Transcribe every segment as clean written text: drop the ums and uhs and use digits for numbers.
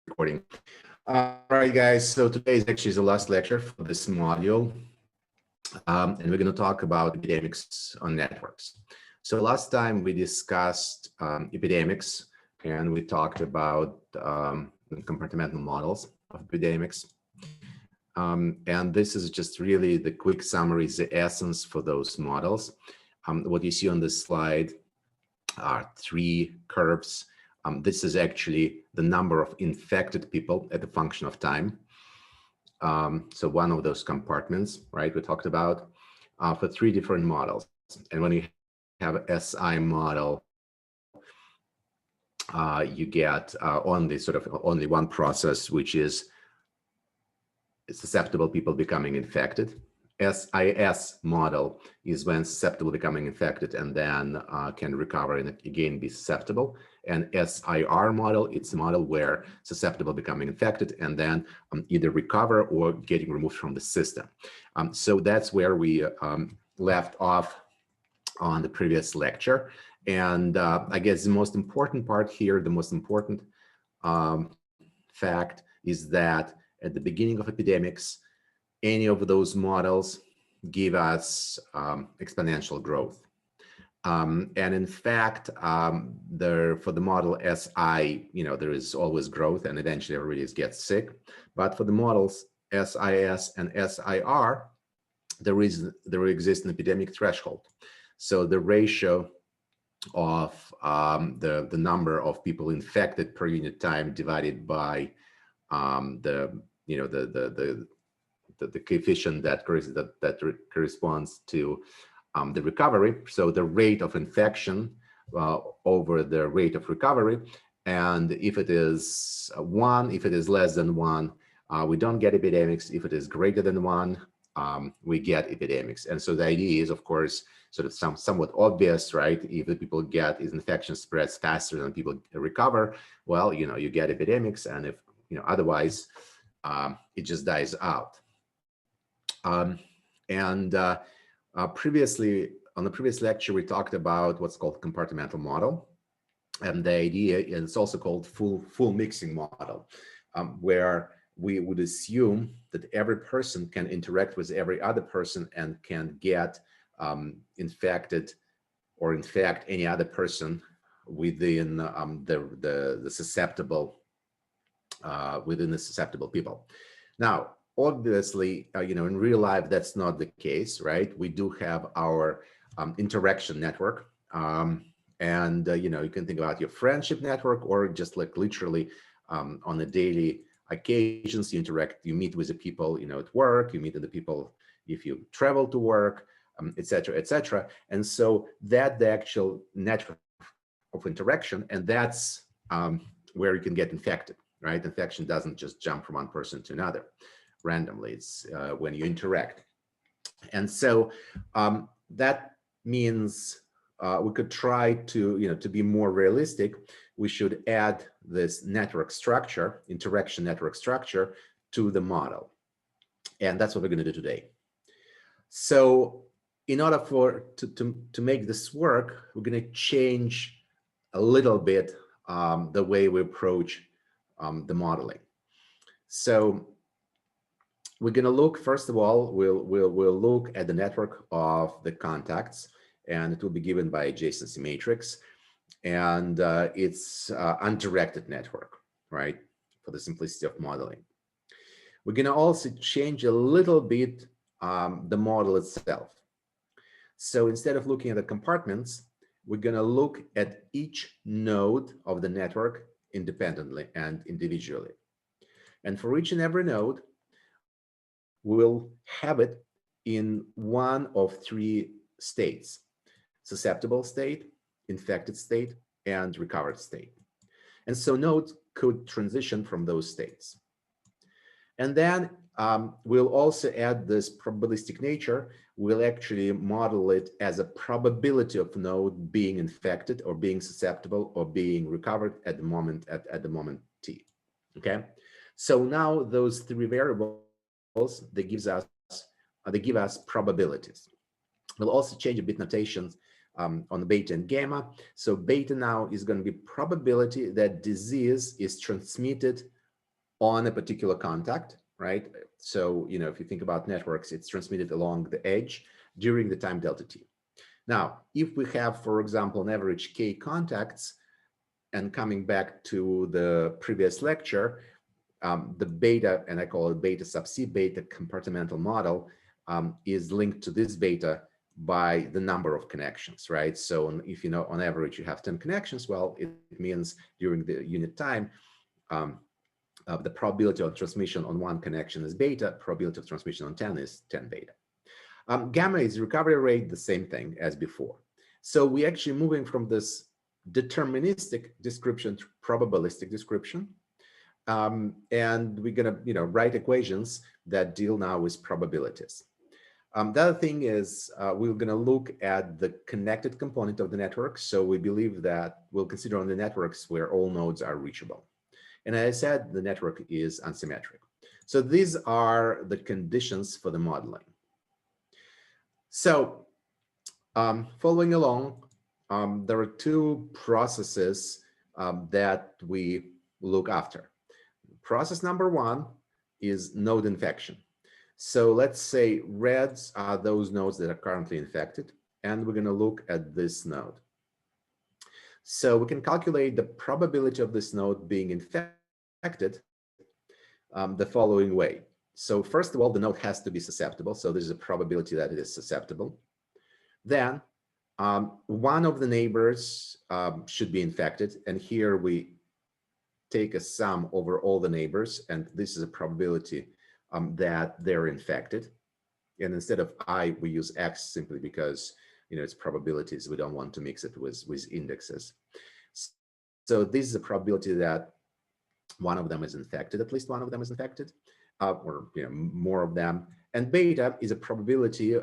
Recording. All right, guys. So today is actually the last lecture for this module, and we're going to talk about epidemics on networks. So last time we discussed epidemics, and we talked about compartmental models of epidemics. And this is just really the quick summary, the essence for those models. What you see on this slide are three curves. This is actually the number of infected people at the function of time. So one of those compartments, right, we talked about for three different models. And when you have an SI model, you get only one process, which is susceptible people becoming infected. SIS model is when susceptible becoming infected and then can recover and again be susceptible. And SIR model, it's a model where susceptible becoming infected and then either recover or getting removed from the system. So that's where we left off on the previous lecture. And I guess the most important part here, the most important fact is that at the beginning of epidemics, any of those models give us exponential growth. And in fact, for the model SI, there is always growth and eventually everybody gets sick. But for the models SIS and SIR, there exists an epidemic threshold. So the ratio of the number of people infected per unit time divided by the coefficient that corresponds to the recovery. So the rate of infection over the rate of recovery. And if it is 1, if it is less than 1, we don't get epidemics. If it is greater than 1, we get epidemics. And so the idea is, of course, sort of somewhat obvious, right? If the people get infection spreads faster than people recover, well, you get epidemics. And if otherwise, it just dies out. Previously, on the previous lecture, we talked about what's called compartmental model. And the idea is it's also called full mixing model, where we would assume that every person can interact with every other person and can get infected or infect any other person within the susceptible people. Now, obviously, in real life, that's not the case, right? We do have our interaction network. You can think about your friendship network or just like literally on a daily occasions, you interact, you meet with the people, at work, you meet with the people if you travel to work, et cetera, et cetera. And so that's the actual network of interaction, and that's where you can get infected, right? Infection doesn't just jump from one person to another randomly. It's when you interact. And so that means we could try to, to be more realistic, we should add this network structure, interaction network structure to the model. And that's what we're going to do today. So in order to make this work, we're going to change a little bit the way we approach the modeling. So we're going to look, first of all, we'll look at the network of the contacts, and it will be given by adjacency matrix. And it's undirected network, right, for the simplicity of modeling. We're going to also change a little bit the model itself. So instead of looking at the compartments, we're going to look at each node of the network independently and individually. And for each and every node, we'll have it in one of three states: susceptible state, infected state, and recovered state. And so nodes could transition from those states. And then we'll also add this probabilistic nature. We'll actually model it as a probability of node being infected or being susceptible or being recovered at the moment t. Okay, so now those three variables, they give us probabilities. We'll also change a bit notations on beta and gamma. So beta now is going to be probability that disease is transmitted on a particular contact, right? So, if you think about networks, it's transmitted along the edge during the time delta t. Now, if we have, for example, an average k contacts, and coming back to the previous lecture, the beta, and I call it beta sub c beta compartmental model, is linked to this beta by the number of connections, right? So if on average you have 10 connections, well, it means during the unit time, the probability of transmission on one connection is beta, probability of transmission on 10 is 10 beta. Gamma is recovery rate, the same thing as before. So we're actually moving from this deterministic description to probabilistic description. And we're gonna write equations that deal now with probabilities. The other thing is we're gonna look at the connected component of the network. So we believe that we'll consider on the networks where all nodes are reachable. And as I said, the network is unsymmetric. So these are the conditions for the modeling. So following along, there are two processes that we look after. Process number one is node infection. So let's say reds are those nodes that are currently infected, and we're going to look at this node. So we can calculate the probability of this node being infected the following way. So first of all, the node has to be susceptible. So there's a probability that it is susceptible. Then one of the neighbors should be infected. And here we take a sum over all the neighbors. And this is a probability that they're infected. And instead of I, we use X simply because it's probabilities. We don't want to mix it with indexes. So this is a probability that one of them is infected, at least one of them is infected, or more of them. And beta is a probability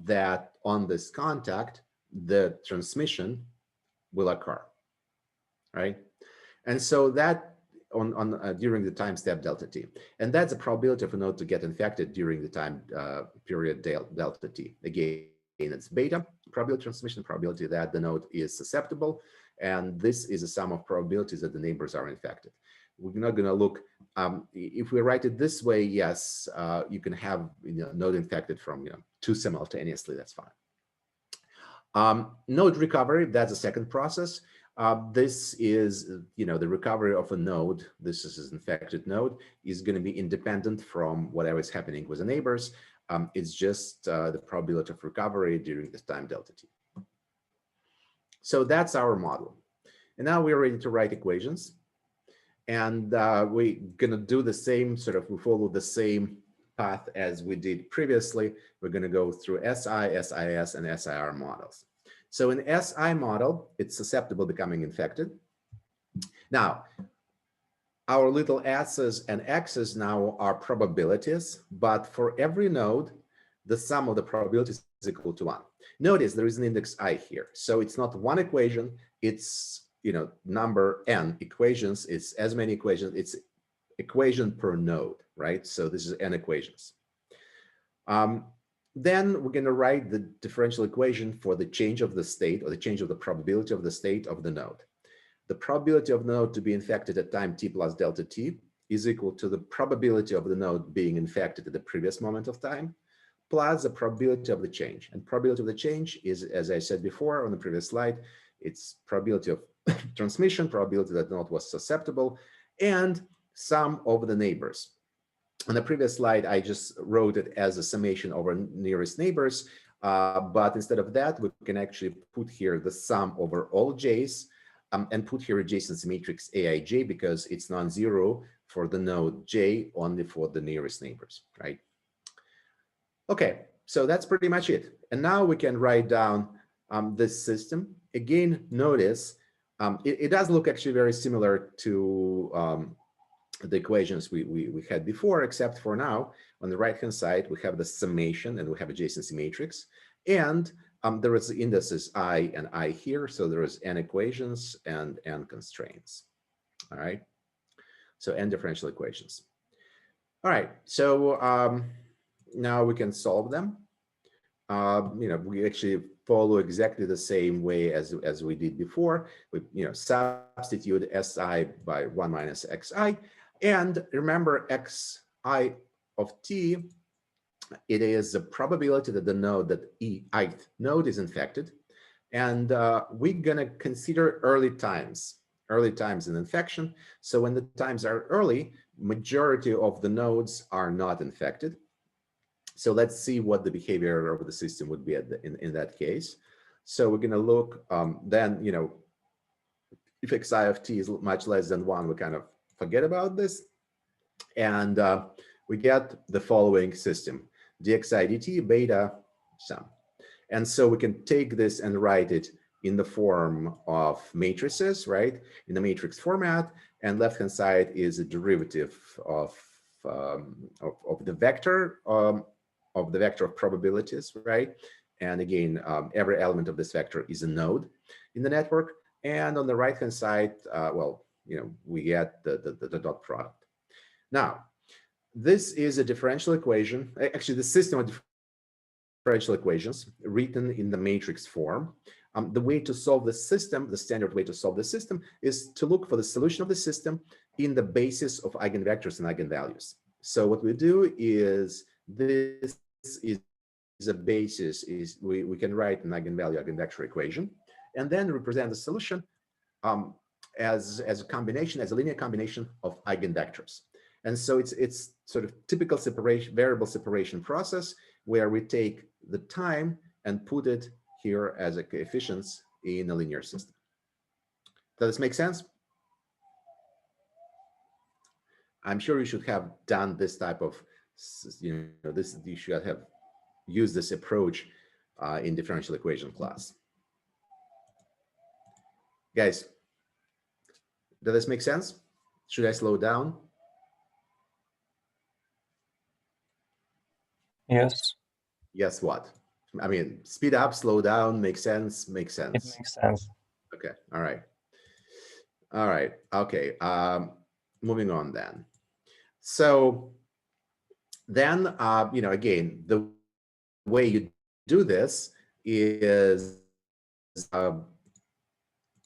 that on this contact, the transmission will occur, right? And so that during the time step delta t. And that's a probability of a node to get infected during the time period delta t. Again, it's beta, probability transmission, probability that the node is susceptible. And this is a sum of probabilities that the neighbors are infected. We're not going to look, if we write it this way, yes, you can have node infected from two simultaneously, that's fine. Node recovery, that's the second process. This is, the recovery of a node, this is an infected node, is going to be independent from whatever is happening with the neighbors. It's just the probability of recovery during this time delta t. So that's our model. And now we're ready to write equations. And we're going to do the same we follow the same path as we did previously. We're going to go through SI, SIS, and SIR models. So in SI model, it's susceptible becoming infected. Now, our little S's and X's now are probabilities, but for every node, the sum of the probabilities is equal to 1. Notice there is an index I here. So it's not one equation, it's number n equations. It's as many equations, it's equation per node, right? So this is n equations. Then we're going to write the differential equation for the change of the state, or the change of the probability of the state of the node. The probability of the node to be infected at time t plus delta t is equal to the probability of the node being infected at the previous moment of time, plus the probability of the change. And probability of the change is, as I said before on the previous slide, it's probability of transmission, probability that the node was susceptible, and sum over the neighbors. On the previous slide, I just wrote it as a summation over nearest neighbors, but instead of that, we can actually put here the sum over all j's and put here adjacency matrix Aij because it's non-zero for the node j, only for the nearest neighbors, right? Okay, so that's pretty much it. And now we can write down this system. Again, notice it does look actually very similar to the equations we had before, except for now, on the right-hand side, we have the summation and we have adjacency matrix. And there is the indices I and I here. So there is n equations and n constraints. All right. So n differential equations. All right. So now we can solve them. We actually follow exactly the same way as we did before. We substitute SI by 1 minus XI. And remember, xi of t, it is the probability that the node, that ith node is infected. And we're going to consider early times in infection. So when the times are early, majority of the nodes are not infected. So let's see what the behavior of the system would be in that case. So we're going to look then, if xi of t is much less than 1, we kind of forget about this. And we get the following system: dxi dt beta sum. And so we can take this and write it in the form of matrices, right? In the matrix format, and left-hand side is a derivative of the vector of probabilities, right? And again, every element of this vector is a node in the network. And on the right-hand side, we get the dot product. Now, this is a differential equation. Actually, the system of differential equations written in the matrix form. The way to solve the system, the standard way to solve the system, is to look for the solution of the system in the basis of eigenvectors and eigenvalues. So what we do is, this is a basis, is we can write an eigenvalue eigenvector equation and then represent the solution as a combination, as a linear combination of eigenvectors. And so it's sort of typical variable separation process, where we take the time and put it here as a coefficients in a linear system. Does this make sense? I'm sure you should have done this type of, you should have used this approach in differential equation class. Guys, does this make sense? Should I slow down? Yes. Yes, what? I mean, speed up, slow down, make sense, makes sense. It makes sense. Okay, all right. All right, okay, moving on then. So then, again, the way you do this is,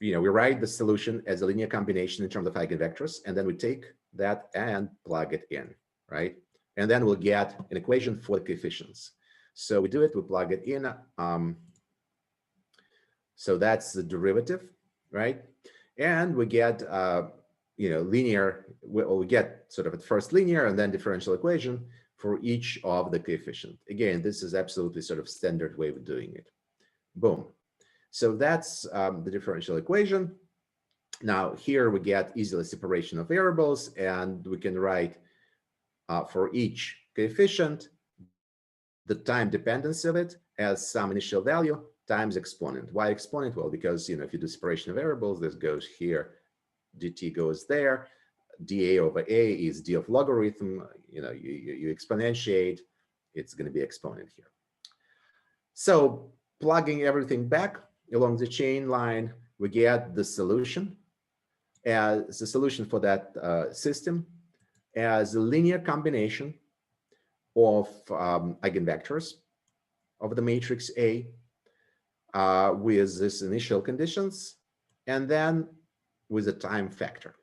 we write the solution as a linear combination in terms of eigenvectors, and then we take that and plug it in, right? And then we'll get an equation for the coefficients. So we do it, we plug it in. So that's the derivative, right? And we get, linear, we get sort of at first linear and then differential equation for each of the coefficient. Again, this is absolutely sort of standard way of doing it. Boom. So that's the differential equation. Now here we get easily separation of variables, and we can write for each coefficient the time dependency of it as some initial value times exponent. Why exponent? Well, because if you do separation of variables, this goes here, dt goes there, dA over a is d of logarithm. You exponentiate, it's going to be exponent here. So plugging everything back along the chain line, we get the solution as the solution for that system as a linear combination of eigenvectors of the matrix A with these initial conditions, and then with a time factor.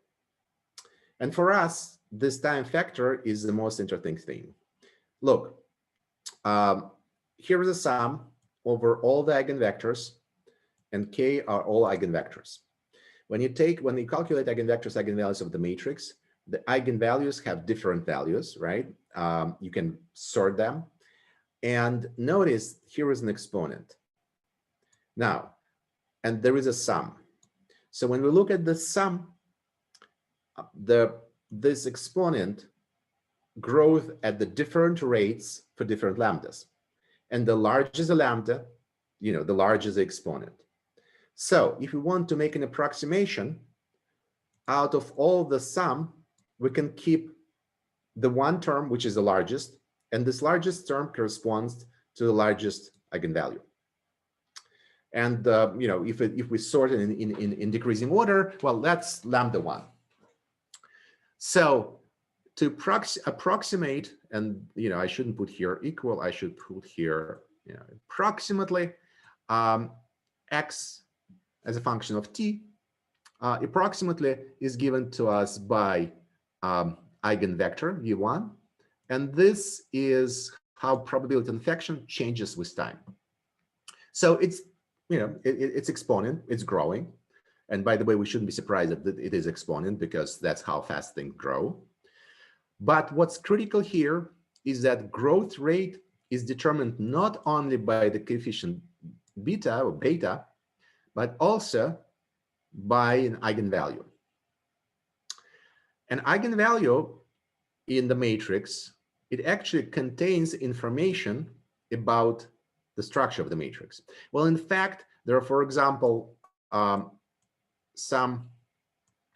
And for us, this time factor is the most interesting thing. Look, here is a sum over all the eigenvectors, and k are all eigenvectors. When you calculate eigenvectors, eigenvalues of the matrix, the eigenvalues have different values, right? You can sort them. And notice here is an exponent. Now, and there is a sum. So when we look at the sum, this exponent grows at the different rates for different lambdas. And the larger the lambda, the larger the exponent. So if we want to make an approximation, out of all the sum, we can keep the one term, which is the largest, and this largest term corresponds to the largest eigenvalue. And if we sort it in decreasing order, well, that's lambda 1. So to approximate, and I shouldn't put here equal, I should put here approximately x as a function of t approximately is given to us by eigenvector v1, and this is how probability of infection changes with time. So it's, it's exponent, it's growing. And by the way, we shouldn't be surprised that it is exponent because that's how fast things grow. But what's critical here is that growth rate is determined not only by the coefficient beta or beta, but also by an eigenvalue. An eigenvalue in the matrix, it actually contains information about the structure of the matrix. Well, in fact, there are, for example, some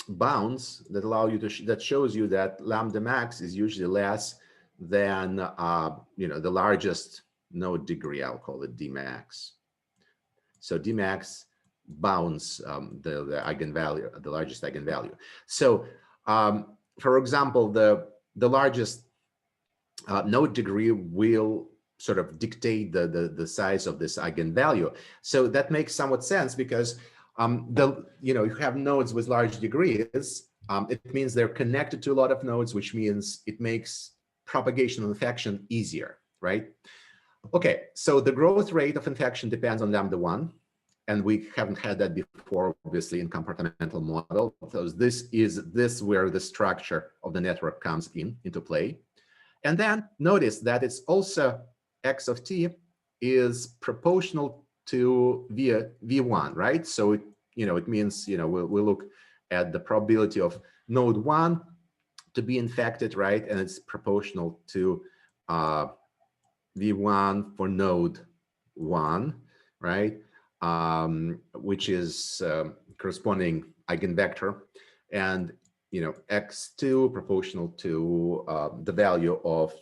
bounds that allow you to that shows you that lambda max is usually less than the largest node degree. I'll call it D max. So D max bounds the eigenvalue, the largest eigenvalue. So for example, the largest node degree will sort of dictate the size of this eigenvalue. So that makes somewhat sense because you have nodes with large degrees. It means they're connected to a lot of nodes, which means it makes propagation of infection easier, right? Okay, so the growth rate of infection depends on lambda 1, and we haven't had that before, obviously, in compartmental model. So this is where the structure of the network comes into play. And then notice that it's also x of t is proportional to v1, right? So it means we'll look at the probability of node 1 to be infected, right? And it's proportional to v1 for node 1, right? Which is corresponding eigenvector, and x2 proportional to the value of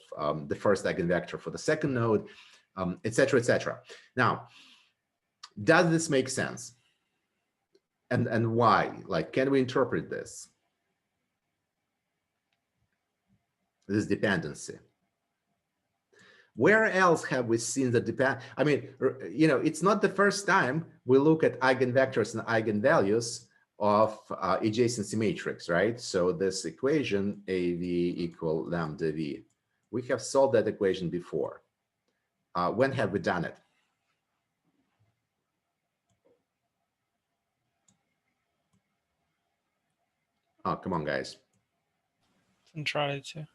the first eigenvector for the second node, etc., etc. Now, does this make sense? And why? Like, can we interpret this dependency? Where else have we seen the depend? I mean, it's not the first time we look at eigenvectors and eigenvalues of adjacency matrix, right? So this equation AV equal lambda V, we have solved that equation before. When have we done it? Oh, come on, guys. Centrality.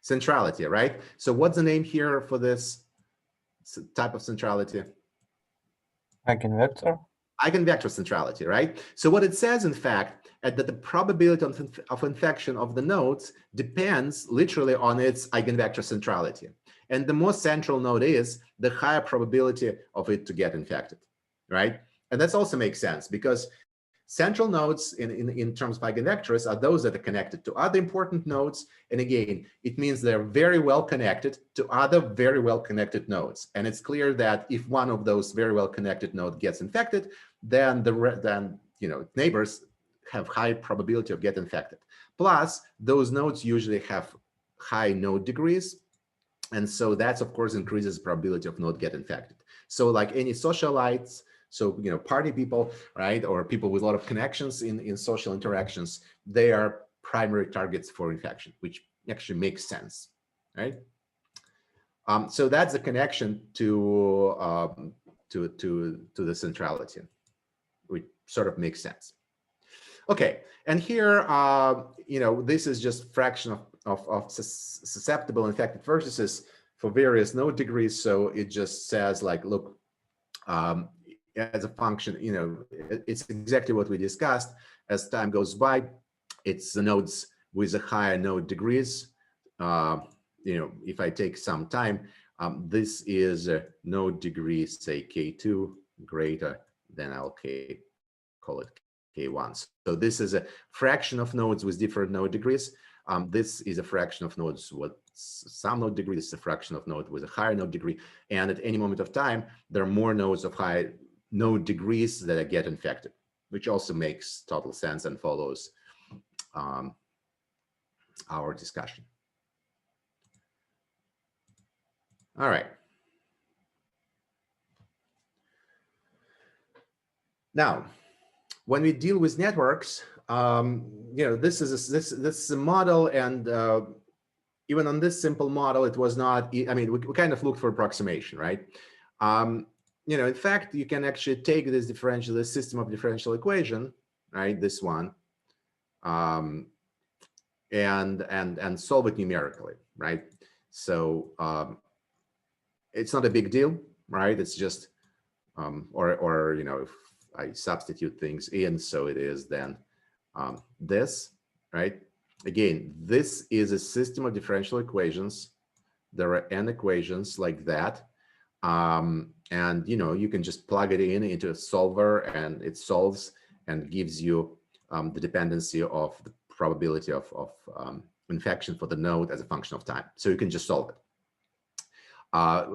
Centrality, right? So what's the name here for this type of centrality? Eigenvector. Eigenvector centrality, right? So what it says, in fact, that the probability of infection of the nodes depends literally on its eigenvector centrality. And the more central node is, the higher probability of it to get infected, right? And that also makes sense because central nodes in terms of eigenvectors are those that are connected to other important nodes. And again, it means they're very well connected to other very well connected nodes. And it's clear that if one of those very well connected nodes gets infected, then neighbors have high probability of getting infected. Plus, those nodes usually have high node degrees. And so that's, of course, increases probability of node get infected. So like any socialites, so, party people, right, or people with a lot of connections in social interactions, they are primary targets for infection, which actually makes sense, right? So that's the connection to the centrality, which sort of makes sense. Okay, and here, this is just fraction of susceptible infected vertices for various node degrees. So it just says like, look, as a function, it's exactly what we discussed. As time goes by, it's the nodes with the higher node degrees. If I take some time, this is a node degree, say K2 greater than I'll call it K1. So this is a fraction of nodes with different node degrees. This is a fraction of nodes with some node degree. This is a fraction of node with a higher node degree. And at any moment of time, there are more nodes of high node degrees that get infected, which also makes total sense and follows our discussion. All right. Now, when we deal with networks, this is a model, and even on this simple model, it was not. I mean, we kind of looked for approximation, right? In fact, you can actually take this system of differential equation, right? This one, and solve it numerically, right? So it's not a big deal, right? It's just or if I substitute things in, so it is then this, right? Again, this is a system of differential equations. There are n equations like that, and you can just plug it into a solver, and it solves and gives you the dependency of the probability of infection for the node as a function of time. So you can just solve it.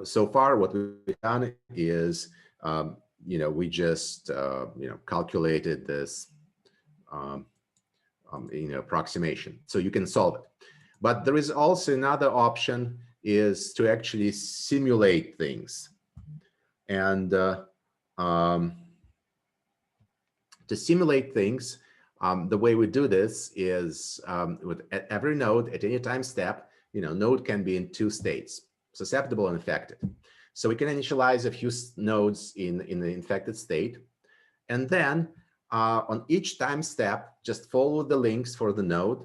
So far, what we've done is, we just, calculated this, approximation. So you can solve it. But there is also another option, is to actually simulate things. And to simulate things, the way we do this is with every node at any time step, node can be in two states, susceptible and infected. So we can initialize a few nodes in the infected state. And then on each time step, just follow the links for the node,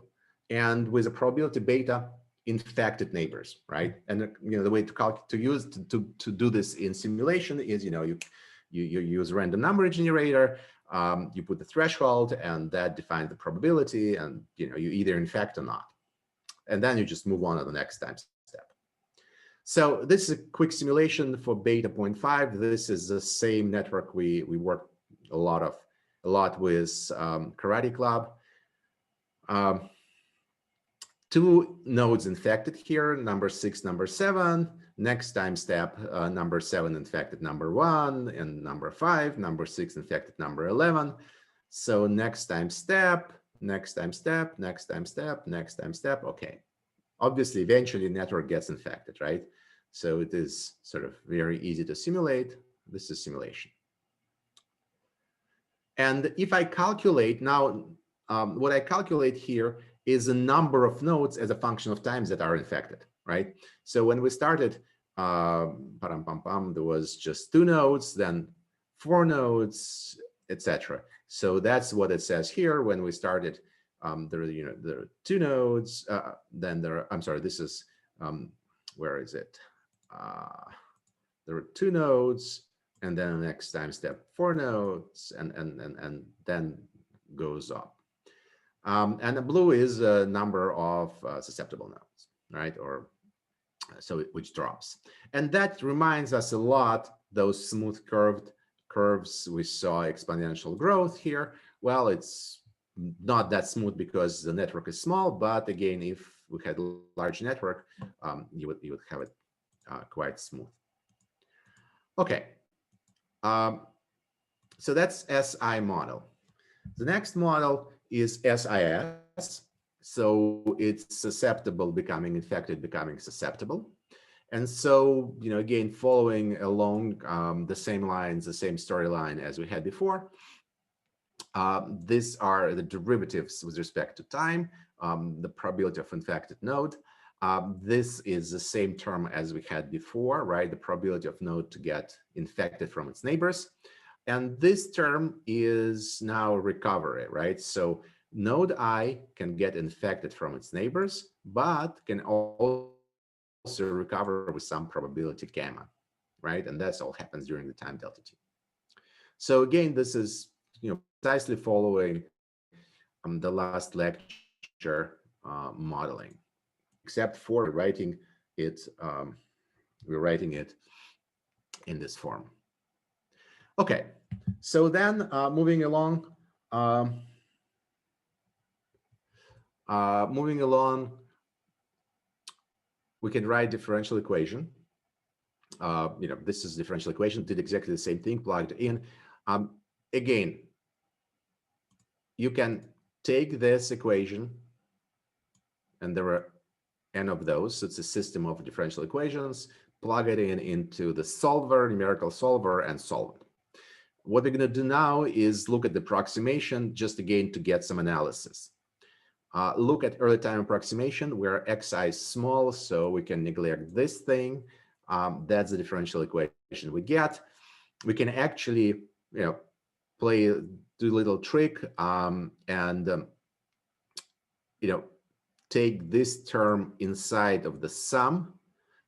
and with a probability beta, infected neighbors, right? And the way to do this in simulation is, you use random number generator, you put the threshold, and that defines the probability, and you either infect or not. And then you just move on to the next time step. So this is a quick simulation for beta 0.5. This is the same network we work a lot with Karate Club. Two nodes infected here, number 6, number 7. Next time step, number 7 infected number 1, and number 5, number 6 infected number 11. So next time step, next time step, next time step, next time step. Okay. Obviously, eventually network gets infected, right? So it is sort of very easy to simulate. This is simulation. And if I calculate now, what I calculate here is the number of nodes as a function of times that are infected, right? So when we started, there was just 2 nodes, then 4 nodes, etc. So that's what it says here. When we started, there are 2 nodes. Then there are, I'm sorry, this is where is it? There are 2 nodes, and then the next time step 4 nodes, and then goes up. And the blue is a number of susceptible nodes, right? Or so which drops. And that reminds us a lot, those smooth curves we saw exponential growth here. Well, it's not that smooth because the network is small, but again, if we had a large network, you would have it quite smooth. Okay, so that's SI model. The next model is SIS. So it's susceptible becoming infected, becoming susceptible. And so, again, following along the same lines, the same storyline as we had before, these are the derivatives with respect to time, the probability of infected node. This is the same term as we had before, right? The probability of node to get infected from its neighbors. And this term is now recovery, right? So node I can get infected from its neighbors, but can also recover with some probability gamma, right? And that's all happens during the time delta t. So again, this is precisely following the last lecture modeling, except for writing it, we're writing it in this form. Okay, so then moving along, we can write differential equation. This is differential equation, did exactly the same thing, plugged in. Again, you can take this equation, and there are n of those, so it's a system of differential equations, plug it into the solver, numerical solver, and solve it. what we're going to do now is look at the approximation just again to get some analysis. Look at early time approximation where xi is small, so we can neglect this thing. That's the differential equation we get. We can actually, do a little trick take this term inside of the sum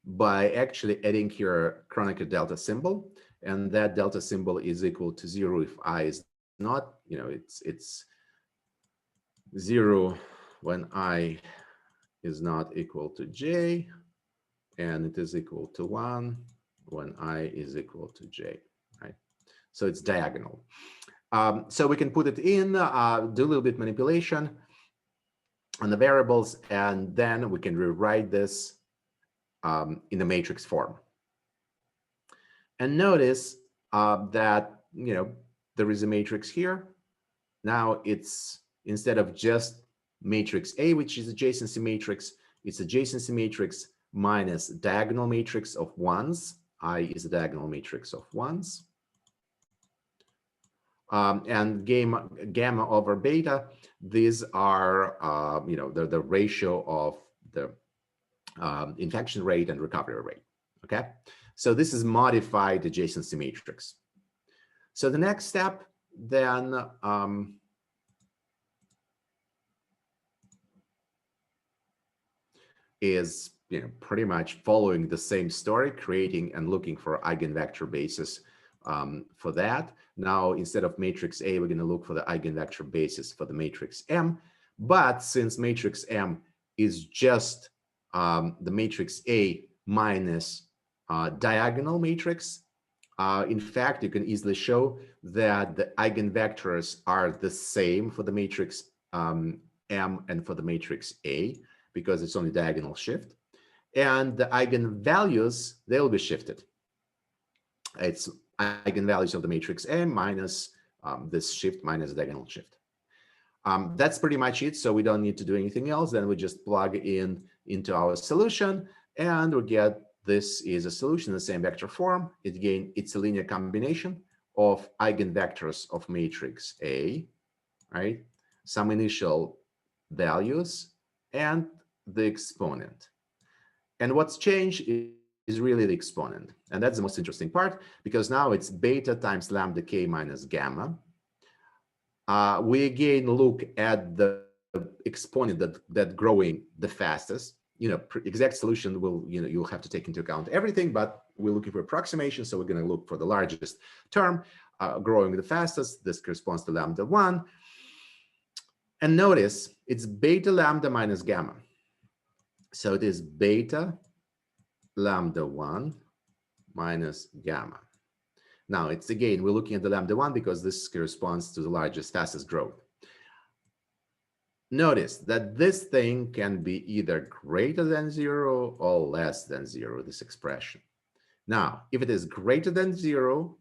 by actually adding here a Kronecker delta symbol, and that delta symbol is equal to 0 if I is not, it's 0 when I is not equal to j, and it is equal to 1 when I is equal to j, right? So it's diagonal. So we can put it in, do a little bit manipulation on the variables, and then we can rewrite this in the matrix form. And notice that, there is a matrix here. Now it's, instead of just matrix A, which is adjacency matrix, it's adjacency matrix minus diagonal matrix of ones. I is a diagonal matrix of ones. And gamma over beta, these are, the ratio of the infection rate and recovery rate, okay? So this is modified adjacency matrix. So the next step then is pretty much following the same story, creating and looking for eigenvector basis for that. Now, instead of matrix A, we're going to look for the eigenvector basis for the matrix M. But since matrix M is just the matrix A minus diagonal matrix, in fact, you can easily show that the eigenvectors are the same for the matrix M and for the matrix A, because it's only diagonal shift. And the eigenvalues, they'll be shifted. It's eigenvalues of the matrix M minus this shift minus diagonal shift. That's pretty much it. So we don't need to do anything else. Then we just plug in into our solution, and we get this is a solution in the same vector form. Again, it's a linear combination of eigenvectors of matrix A, right? Some initial values and the exponent. And what's changed is really the exponent. And that's the most interesting part, because now it's beta times lambda k minus gamma. We again look at the exponent that growing the fastest. Exact solution will, you'll have to take into account everything, but we're looking for approximation. So we're going to look for the largest term growing the fastest. This corresponds to lambda 1. And notice it's beta lambda minus gamma. So it is beta lambda 1 minus gamma. Now it's again, we're looking at the lambda 1 because this corresponds to the largest, fastest growth. Notice that this thing can be either greater than 0 or less than 0, this expression. Now, if it is greater than 0,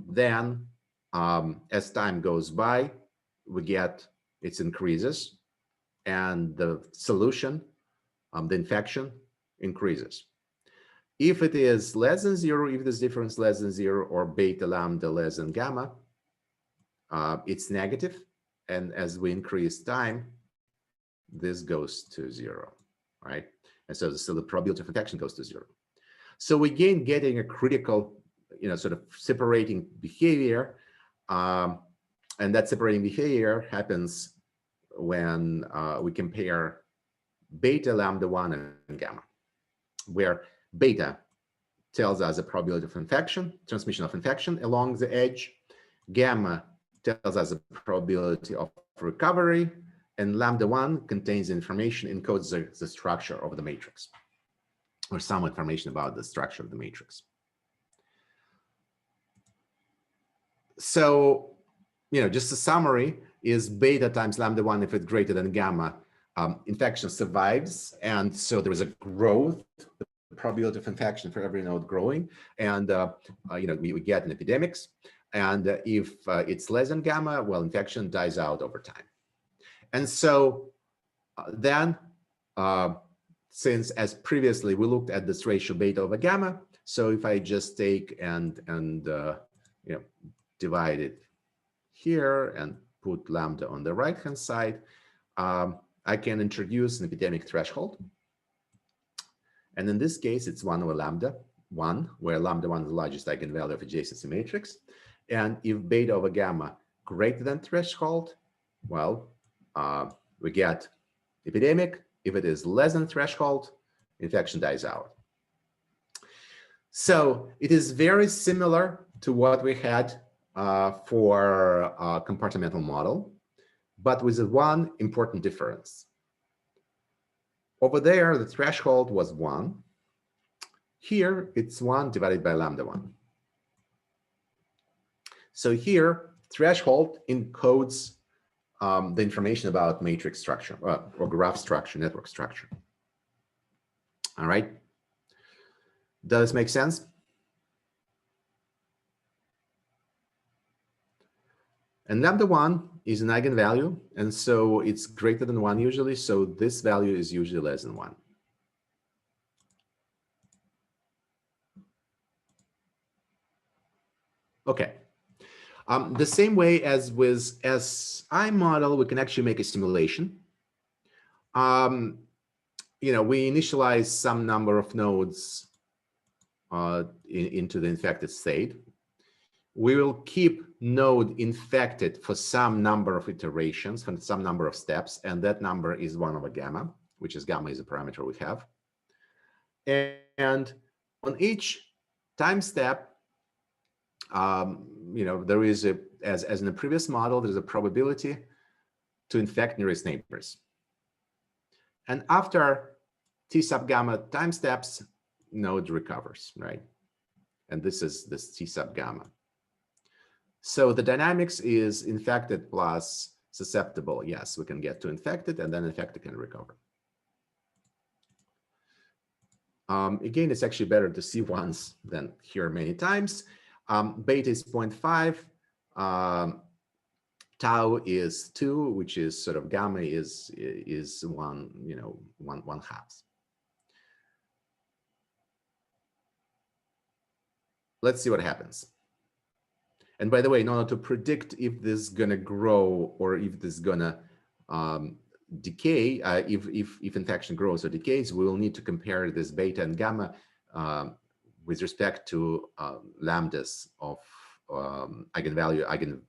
then as time goes by, we get it increases, and the solution, the infection increases. If it is less than 0, if this difference less than 0 or beta lambda less than gamma, it's negative. And as we increase time, this goes to 0, right? And so the probability of infection goes to 0. So we again getting a critical, sort of separating behavior. And that separating behavior happens when we compare beta lambda 1 and gamma, where beta tells us the probability of infection, transmission of infection along the edge. Gamma tells us the probability of recovery, and lambda 1 contains information, encodes the structure of the matrix, or some information about the structure of the matrix. So, just a summary is beta times lambda 1, if it's greater than gamma, infection survives, and so there is a growth, the probability of infection for every node growing, and we get an epidemics. And if it's less than gamma, well, infection dies out over time. And so then, since as previously we looked at this ratio beta over gamma, so if I just take and divide it here and put lambda on the right-hand side, I can introduce an epidemic threshold. And in this case, it's 1 over lambda 1, where lambda 1 is the largest eigenvalue of adjacency matrix. And if beta over gamma greater than threshold, well, we get epidemic. If it is less than threshold, infection dies out. So it is very similar to what we had for a compartmental model, but with one important difference. Over there, the threshold was 1. Here, it's 1 divided by lambda 1. So here, threshold encodes the information about matrix structure or graph structure, network structure. All right. Does this make sense? And lambda 1 is an eigenvalue, and so it's greater than 1 usually, so this value is usually less than 1. Okay. The same way as with SI model, we can actually make a simulation. You know, we initialize some number of nodes into the infected state. We will keep node infected for some number of iterations, for some number of steps, and that number is 1 over gamma, which is gamma is a parameter we have. And on each time step, you know, there is a, as in the previous model, there's a probability to infect nearest neighbors. And after T sub gamma time steps, node recovers, right? And this is this T sub gamma. So the dynamics is infected plus susceptible. Yes, we can get to infected, and then infected can recover. Again, it's actually better to see once than hear many times. Beta is 0.5. Tau is 2, which is sort of gamma is 1, you know, one half. Let's see what happens. And by the way, in order to predict if this is going to grow or if this is going to decay, if infection grows or decays, we will need to compare this beta and gamma with respect to lambdas of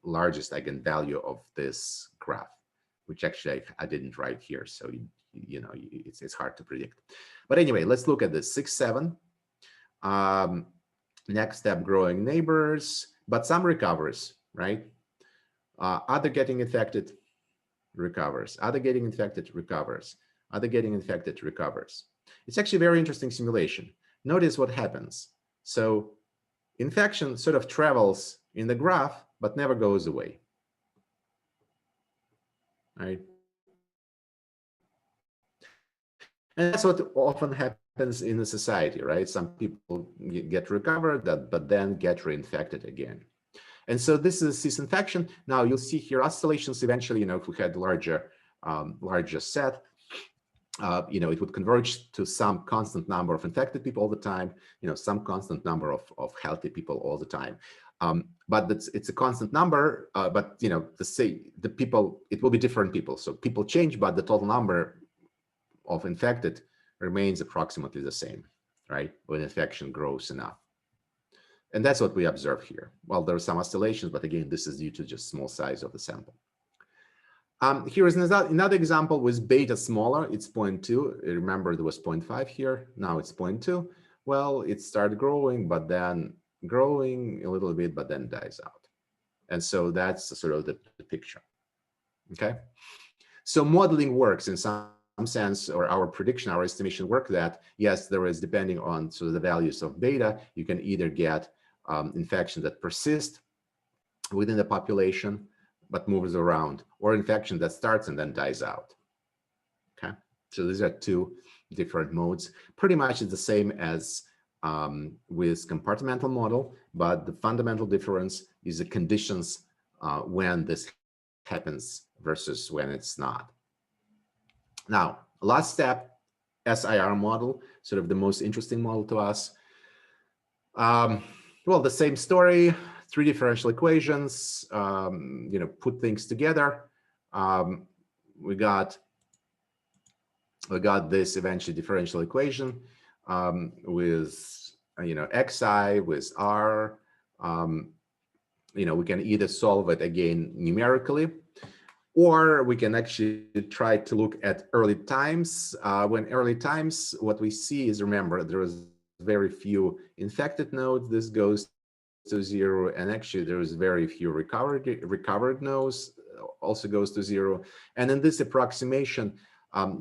largest eigenvalue of this graph, which actually I didn't write here, so you know it's hard to predict. But anyway, let's look at this 6, 7. Next step, growing neighbors, but some recovers, right? Other getting infected recovers. Other getting infected recovers. Other getting infected recovers. It's actually a very interesting simulation. Notice what happens. So infection sort of travels in the graph, but never goes away, right? And that's what often happens in a society, right? Some people get recovered, but then get reinfected again. And so this is cis infection. Now you'll see here oscillations eventually, you know, if we had larger set, you know, it would converge to some constant number of infected people all the time, you know, some constant number of healthy people all the time. But it's a constant number, but, you know, the people, it will be different people. So people change, but the total number of infected remains approximately the same, right? When infection grows enough. And that's what we observe here. Well, there are some oscillations, but again, this is due to just small size of the sample. Here is another example with beta smaller, it's 0.2. Remember, there was 0.5 here, now it's 0.2. Well, it started growing, but then growing a little bit, but then dies out. And so that's sort of the picture, okay? So modeling works in some sense, or our prediction, our estimation work that, yes, there is, depending on sort of the values of beta, you can either get infection that persist within the population, but moves around, or infection that starts and then dies out. Okay, so these are two different modes. Pretty much it's the same as with compartmental model, but the fundamental difference is the conditions when this happens versus when it's not. Now, last step, SIR model, sort of the most interesting model to us. Well, the same story, three differential equations, put things together. We got this eventually differential equation with xi with r. We can either solve it again numerically, or we can actually try to look at early times. When early times, what we see is, remember, there is very few infected nodes. This goes to 0, and actually there is very few recovered nodes, also goes to 0. And in this approximation,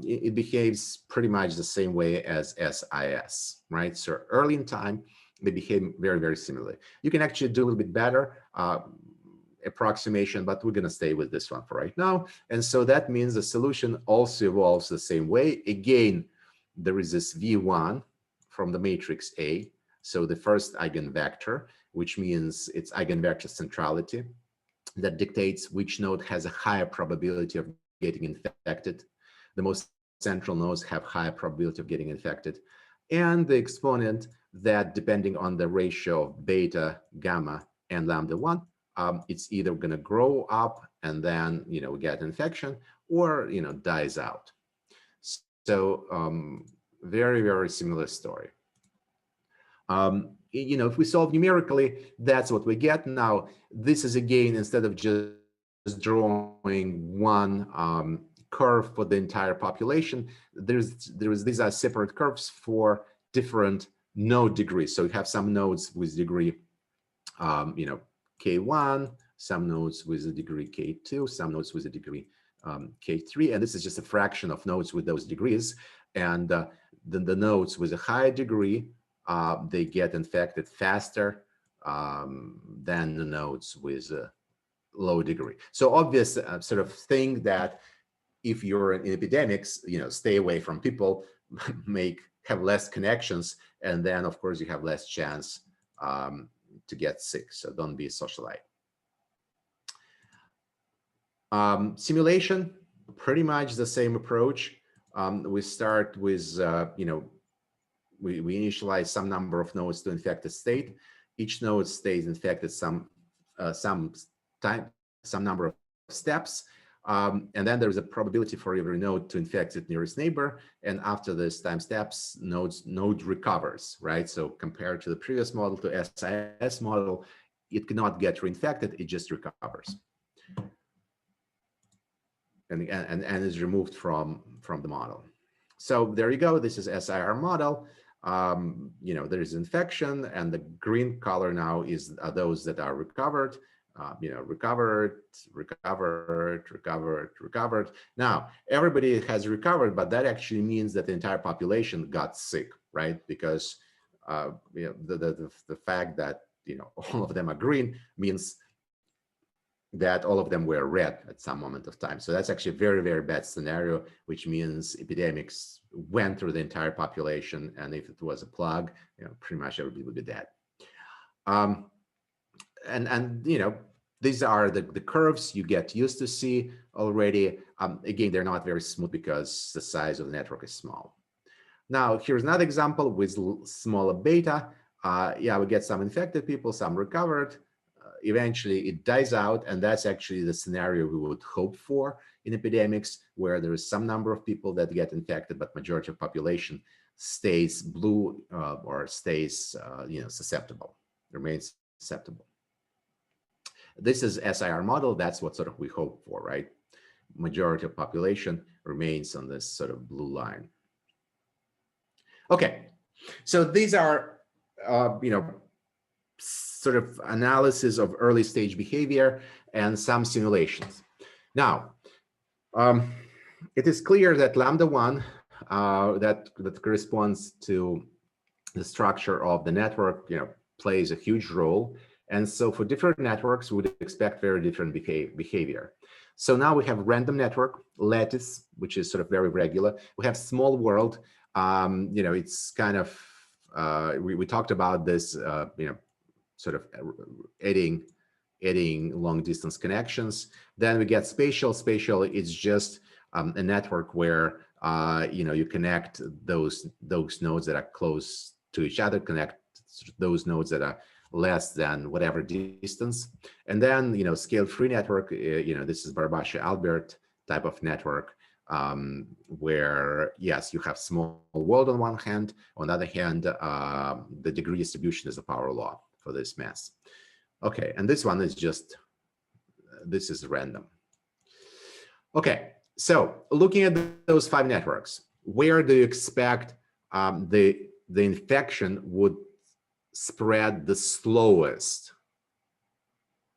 it behaves pretty much the same way as SIS, right? So early in time, they behave very, very similarly. You can actually do a little bit better approximation, but we're going to stay with this one for right now. And so that means the solution also evolves the same way. Again, there is this V1 from the matrix A. So the first eigenvector, which means it's eigenvector centrality, that dictates which node has a higher probability of getting infected. The most central nodes have higher probability of getting infected. And the exponent that, depending on the ratio of beta, gamma, and lambda 1, it's either going to grow up and then we get infection, or dies out. So very, very similar story. If we solve numerically, that's what we get. Now, this is again, instead of just drawing one curve for the entire population, these are separate curves for different node degrees. So we have some nodes with degree K1, some nodes with a degree K2, some nodes with a degree K3, and this is just a fraction of nodes with those degrees. And then the nodes with a higher degree, they get infected faster than the nodes with a low degree. So obvious sort of thing that if you're in epidemics, stay away from people, have less connections, and then of course you have less chance to get sick. So don't be a socialite. Simulation, pretty much the same approach. We start with, we initialize some number of nodes to infected state. Each node stays infected some number of steps. And then there's a probability for every node to infect its nearest neighbor. And after this time steps, node recovers, right? So compared to the previous model, to SIS model, it cannot get reinfected, it just recovers. And is removed from the model. So there you go, this is SIR model. There is infection, and the green color now are those that are recovered. Recovered. Now, everybody has recovered, but that actually means that the entire population got sick, right? Because the fact that all of them are green means that all of them were red at some moment of time. So that's actually a very, very bad scenario, which means epidemics went through the entire population, and if it was a plague, pretty much everybody would be dead. These are the curves you get used to see already. Again, they're not very smooth because the size of the network is small. Now, here's another example with smaller beta. Yeah, we get some infected people, some recovered. Eventually, it dies out, and that's actually the scenario we would hope for in epidemics, where there is some number of people that get infected, but majority of population stays blue or stays, susceptible, remains susceptible. This is SIR model. That's what sort of we hope for, right? Majority of population remains on this sort of blue line. Okay, so these are, sort of analysis of early stage behavior and some simulations. Now, it is clear that lambda 1 that corresponds to the structure of the network, plays a huge role. And so for different networks, we would expect very different behavior. So now we have random network, lattice, which is sort of very regular. We have small world. It's kind of, we talked about this, sort of adding long distance connections. Then we get spatial. Spatial is just a network where you connect those nodes that are close to each other, connect those nodes that are less than whatever distance. And then, scale-free network, this is Barbasha-Albert type of network, where, yes, you have small world on one hand. On the other hand, the degree distribution is a power law for this mass. Okay, and this one is just, this is random. Okay, so looking at those 5 networks, where do you expect the infection would spread the slowest?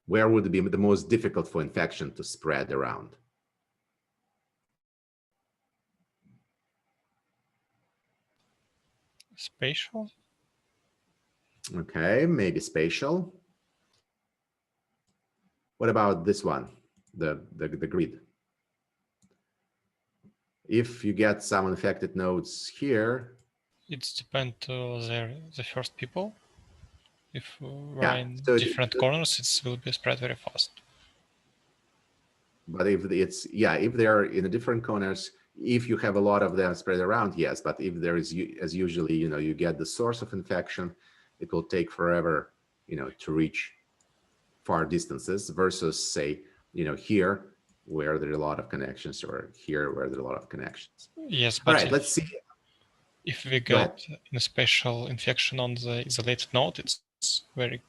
Where would it be the most difficult for infection to spread around? Spatial. Okay, maybe spatial. What about this one, the grid? If you get some infected nodes here, It's depend to the first people. If we're yeah, in so different corners, it will be spread very fast. But if it's, yeah, if they're in a different corners, if you have a lot of them spread around, yes. But if there is, as usually, you get the source of infection, it will take forever, to reach far distances versus, say, here where there are a lot of connections, or here where there are a lot of connections. Yes, All but right, let's see. if we get a special infection on the isolated node, it's very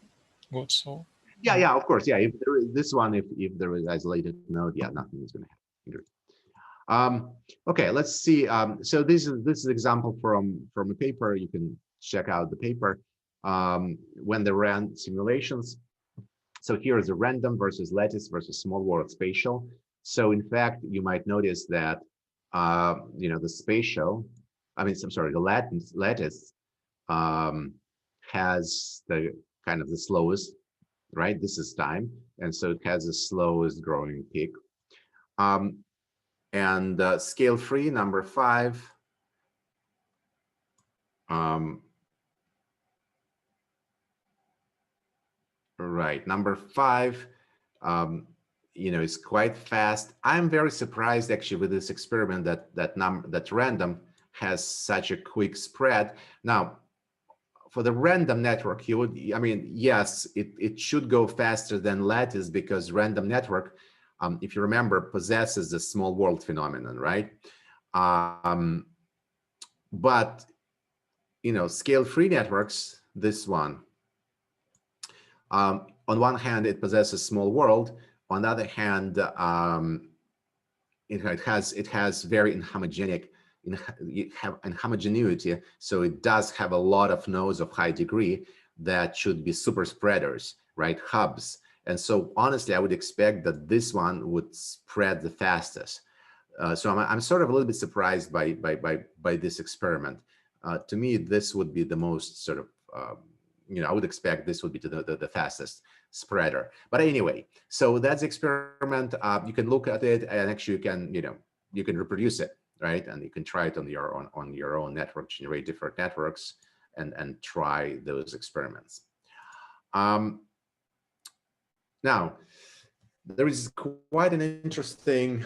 good. So Yeah, of course, yeah. If there is this one, if there is isolated node, yeah, nothing is going to happen. Okay, let's see. So this is an example from a paper. You can check out the paper when they ran simulations. So here is a random versus lattice versus small world spatial. So in fact, you might notice that the spatial, I'm sorry, the lattice has the kind of the slowest, right? This is time, and so it has the slowest growing peak. And scale free, number 5. Right, number 5, is quite fast. I'm very surprised actually with this experiment that random has such a quick spread. Now, for the random network, you would, yes, it should go faster than lattice because random network, if you remember, possesses the small world phenomenon, right? But scale-free networks, this one, on one hand, it possesses small world. On the other hand, it has very inhomogeneity, so it does have a lot of nodes of high degree that should be super spreaders, right? Hubs. And so honestly, I would expect that this one would spread the fastest. So I'm sort of a little bit surprised by this experiment. To me, this would be the most sort of, I would expect this would be the fastest spreader. But anyway, so that's the experiment. You can look at it, and actually you can reproduce it, right? And you can try it on your own network, generate different networks, and try those experiments. Now, there is quite an interesting,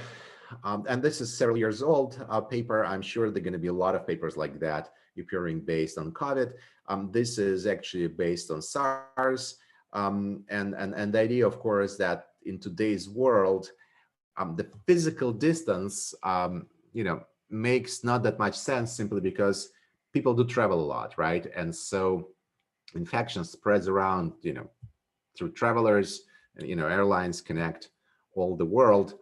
and this is several years old, paper. I'm sure there are going to be a lot of papers like that appearing based on COVID. This is actually based on SARS. And the idea, of course, that in today's world, the physical distance, makes not that much sense simply because people do travel a lot, right? And so infection spreads around, through travelers, and, airlines connect all the world.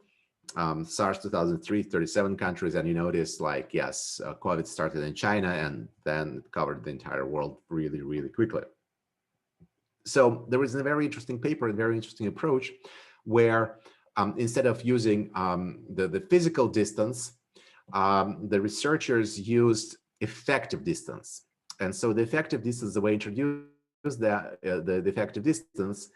SARS 2003, 37 countries, and you notice, like, yes, COVID started in China and then it covered the entire world really, really quickly. So there is a very interesting paper, a very interesting approach where instead of using the physical distance, the researchers used effective distance. And so the effective distance, the way introduced that the effective distance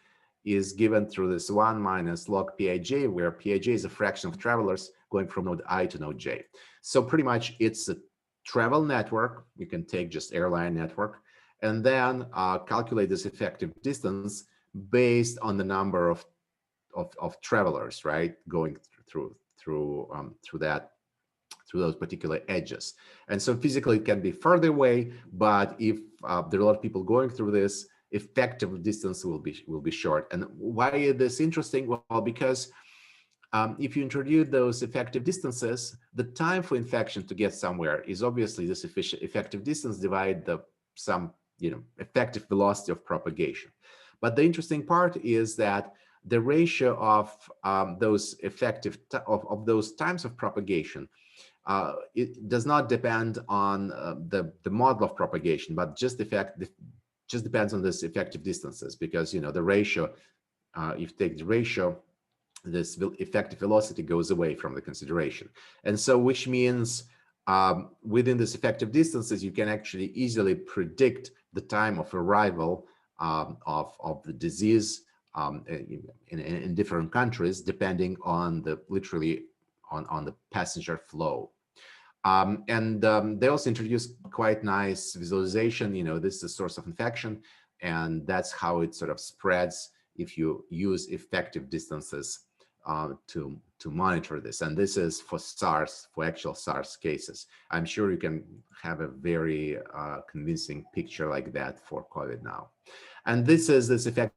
is given through this 1 minus log Pij, where Pij is a fraction of travelers going from node I to node J. So pretty much it's a travel network. You can take just airline network and then calculate this effective distance based on the number of travelers, right, going through those particular edges. And so physically it can be further away, but if there are a lot of people going through this, effective distance will be short. And why is this interesting? Well, because if you introduce those effective distances, the time for infection to get somewhere is obviously this effective distance divided the some effective velocity of propagation. But the interesting part is that the ratio of those effective of those times of propagation, it does not depend on the model of propagation, but just depends on this effective distances, because the ratio, if you take the ratio, this effective velocity goes away from the consideration. And so which means within this effective distances, you can actually easily predict the time of arrival of the disease in different countries, depending on the on the passenger flow. They also introduced quite nice visualization. This is the source of infection, and that's how it sort of spreads if you use effective distances to monitor this. And this is for SARS, for actual SARS cases. I'm sure you can have a very convincing picture like that for COVID now. And this is this effective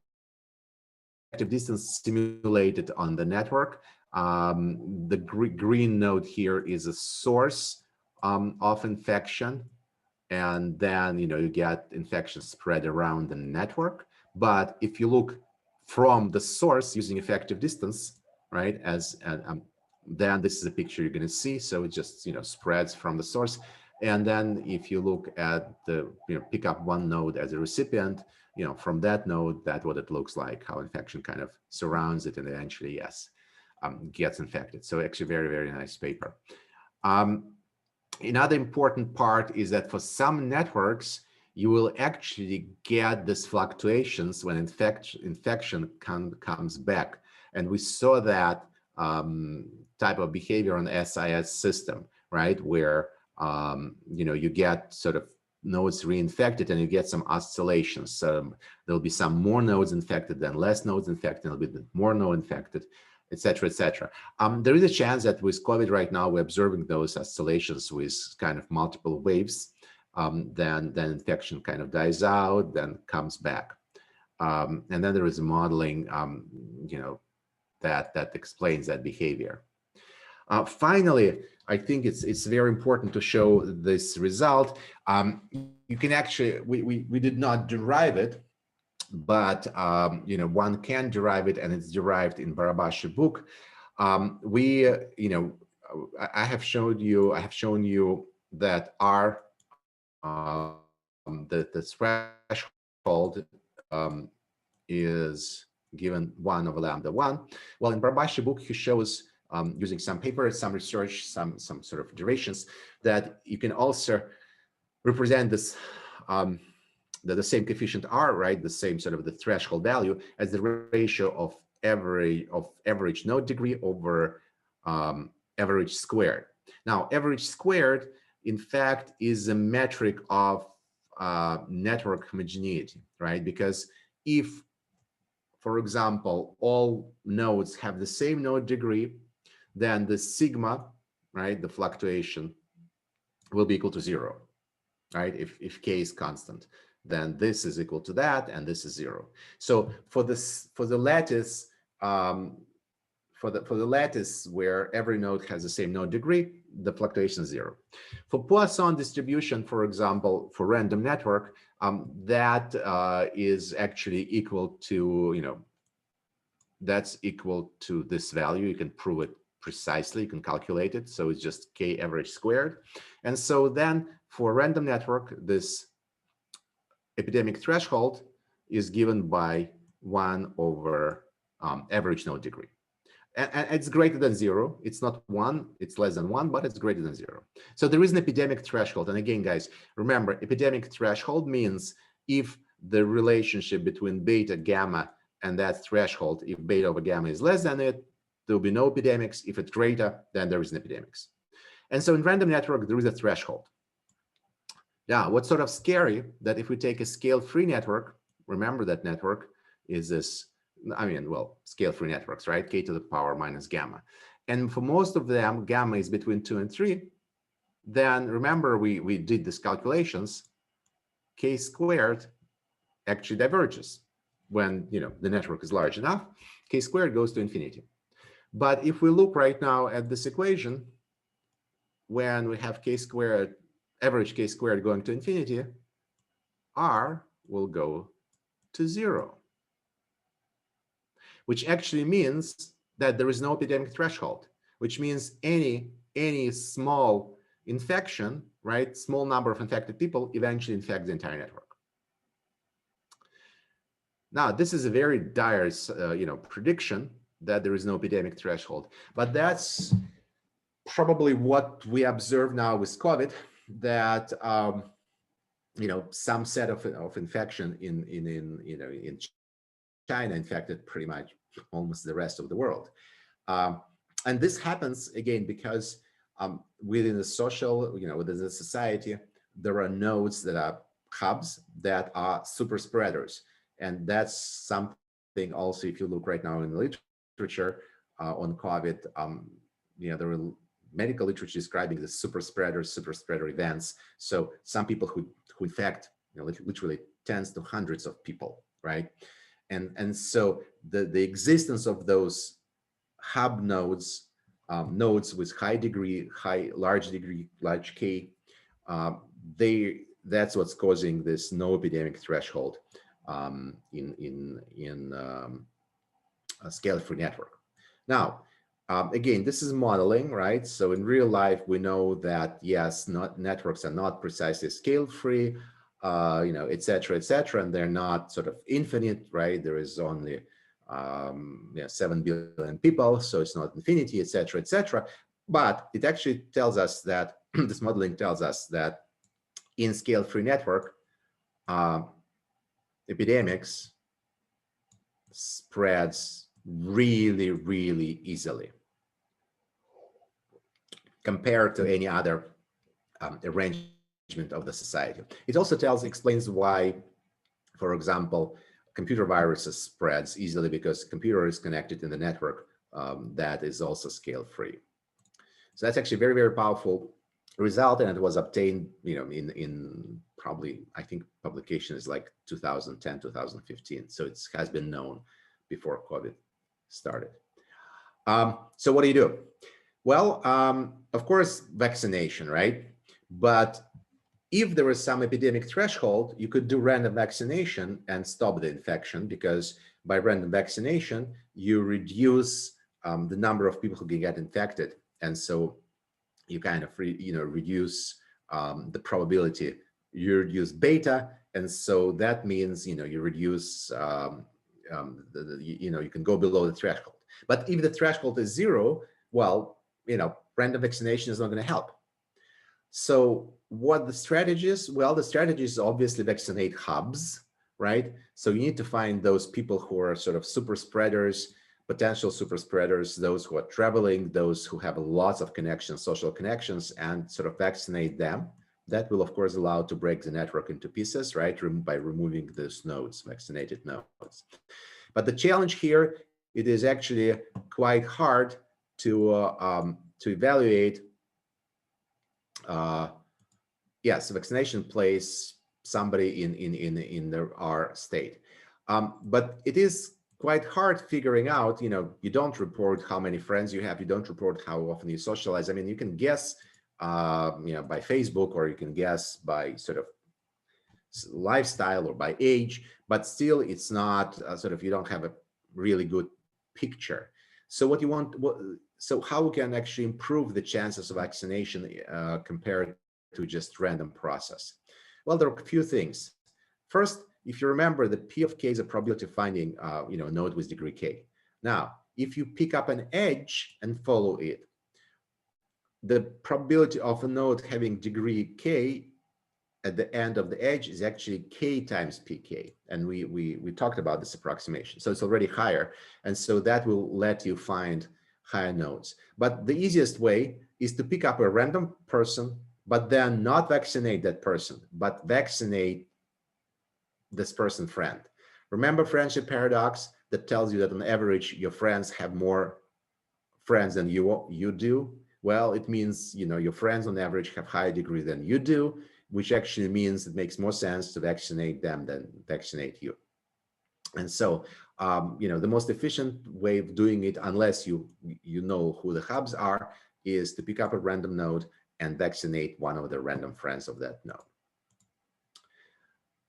distance simulated on the network. The green node here is a source of infection, and then you get infection spread around the network. But if you look from the source using effective distance, right, then this is a picture you're going to see. So it just spreads from the source. And then if you look at the pick up one node as a recipient, from that node, that's what it looks like, how infection kind of surrounds it and eventually, yes, gets infected. So actually very, very nice paper. Another important part is that for some networks, you will actually get these fluctuations when infection comes back. And we saw that type of behavior on the SIS system, right? Where, you get sort of nodes reinfected and you get some oscillations. So there'll be some more nodes infected, then less nodes infected, there'll be more nodes infected, et cetera, et cetera. There is a chance that with COVID right now, we're observing those oscillations with kind of multiple waves. Then infection kind of dies out, then comes back. And then there is a modeling, that explains that behavior. Finally, I think it's very important to show this result. You can actually, we did not derive it, but one can derive it, and it's derived in Barabash's book. I have shown you that R, the threshold is given 1 over lambda 1. Well, in Barabash's book, he shows using some papers, some research, some sort of derivations, that you can also represent this the same coefficient R, right? The same sort of the threshold value as the ratio of average node degree over average squared. Now, average squared, in fact, is a metric of network homogeneity, right? Because if, for example, all nodes have the same node degree, then the sigma, right, the fluctuation, will be equal to 0, right? If k is constant, then this is equal to that, and this is 0. So for the lattice, for the lattice where every node has the same node degree, the fluctuation is 0. For Poisson distribution, for example, for random network, that is actually equal to, that's equal to this value. You can prove it precisely, you can calculate it. So it's just k average squared. And so then for random network, this epidemic threshold is given by 1 over average node degree. And it's greater than 0. It's not 1, it's less than 1, but it's greater than 0. So there is an epidemic threshold. And again, guys, remember, epidemic threshold means if the relationship between beta, gamma, and that threshold, if beta over gamma is less than it, there will be no epidemics. If it's greater, then there is an epidemics. And so in random network, there is a threshold. Now, what's sort of scary, that if we take a scale-free network, remember that network is this, well, scale-free networks, right? K to the power minus gamma. And for most of them, gamma is between 2 and 3. Then remember, we did these calculations. K squared actually diverges when, you know, the network is large enough. K squared goes to infinity. But if we look right now at this equation, when we have K squared, average K squared going to infinity, R will go to 0, which actually means that there is no epidemic threshold, which means any small infection, right, small number of infected people eventually infect the entire network. Now, this is a very dire, you know, prediction that there is no epidemic threshold, but that's probably what we observe now with COVID, that you know, some set of infection in you know, in China infected pretty much almost the rest of the world. And this happens again because within the social, you know, within the society, there are nodes that are hubs that are super spreaders. And that's something also, if you look right now in the literature on COVID, you know, there are medical literature describing the super spreader events. So some people who infect, you know, literally tens to hundreds of people, right? And so the existence of those hub nodes, nodes with large K, that's what's causing this no epidemic threshold in a scale-free network. Now, again, this is modeling, right? So in real life, we know that yes, networks are not precisely scale-free, you know, et cetera, and they're not sort of infinite, right? There is only 7 billion people, so it's not infinity, et cetera. But it actually tells us that this modeling tells us that in scale-free network, epidemics spreads really, really easily compared to any other arrangement of the society. It also explains why, for example, computer viruses spreads easily, because computer is connected in the network that is also scale-free. So that's actually a very, very powerful result, and it was obtained, you know, in probably, I think publication is like 2010, 2015. So it has been known before COVID started. So what do you do? Well, of course, vaccination, right? But if there is some epidemic threshold, you could do random vaccination and stop the infection, because by random vaccination, you reduce the number of people who can get infected. And so you kind of, you know, reduce the probability, you reduce beta. And so that means, you know, you reduce, you know, you can go below the threshold. But if the threshold is 0, well, you know, random vaccination is not going to help. So what the strategy is? Well, the strategy is obviously vaccinate hubs, right? So you need to find those people who are sort of super spreaders, potential super spreaders, those who are traveling, those who have lots of connections, social connections, and sort of vaccinate them. That will, of course, allow to break the network into pieces, right? By removing those nodes, vaccinated nodes. But the challenge here, it is actually quite hard to evaluate. Yes, vaccination plays somebody in our state, but it is quite hard figuring out. You know, you don't report how many friends you have, you don't report how often you socialize. I mean, you can guess, you know, by Facebook, or you can guess by sort of lifestyle or by age, but still, it's not sort of, you don't have a really good picture. So what you want, so how we can actually improve the chances of vaccination compared to just random process? Well, there are a few things. First, if you remember, the P of K is a probability of finding, you know, a node with degree K. Now, if you pick up an edge and follow it, the probability of a node having degree K at the end of the edge is actually K times PK. And we talked about this approximation. So it's already higher. And so that will let you find higher nodes. But the easiest way is to pick up a random person, but then not vaccinate that person, but vaccinate this person's friend. Remember friendship paradox that tells you that on average, your friends have more friends than you do? Well, it means, you know, your friends on average have higher degree than you do. which actually means it makes more sense to vaccinate them than vaccinate you. And so, the most efficient way of doing it, unless you know who the hubs are, is to pick up a random node and vaccinate one of the random friends of that node.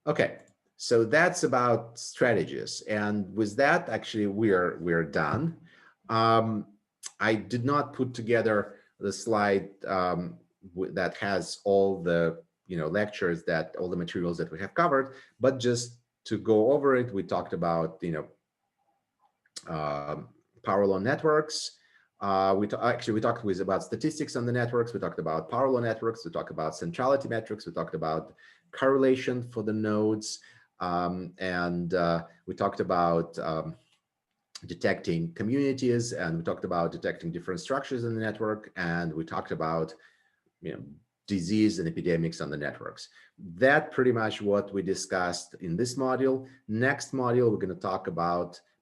Okay, so that's about strategies. And with that, actually, we're done. I did not put together the slide that has all the lectures, that all the materials that we have covered, but just to go over it, we talked about power law networks. We talked about statistics on the networks. We talked about power law networks. We talked about centrality metrics. We talked about correlation for the nodes, and we talked about detecting communities, and we talked about detecting different structures in the network, and we talked about disease and epidemics on the networks. That pretty much what we discussed in this module. Next module, we're going to talk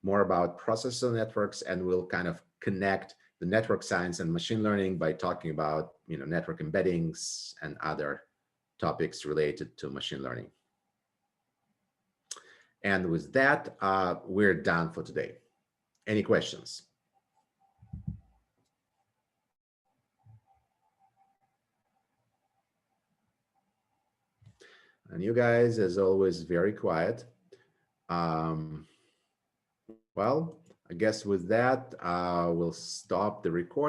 more about processor networks, and we'll kind of connect the network science and machine learning by talking about network embeddings and other topics related to machine learning. And with that, we're done for today. Any questions? And you guys, as always, very quiet. Well, I guess with that, we'll stop the recording.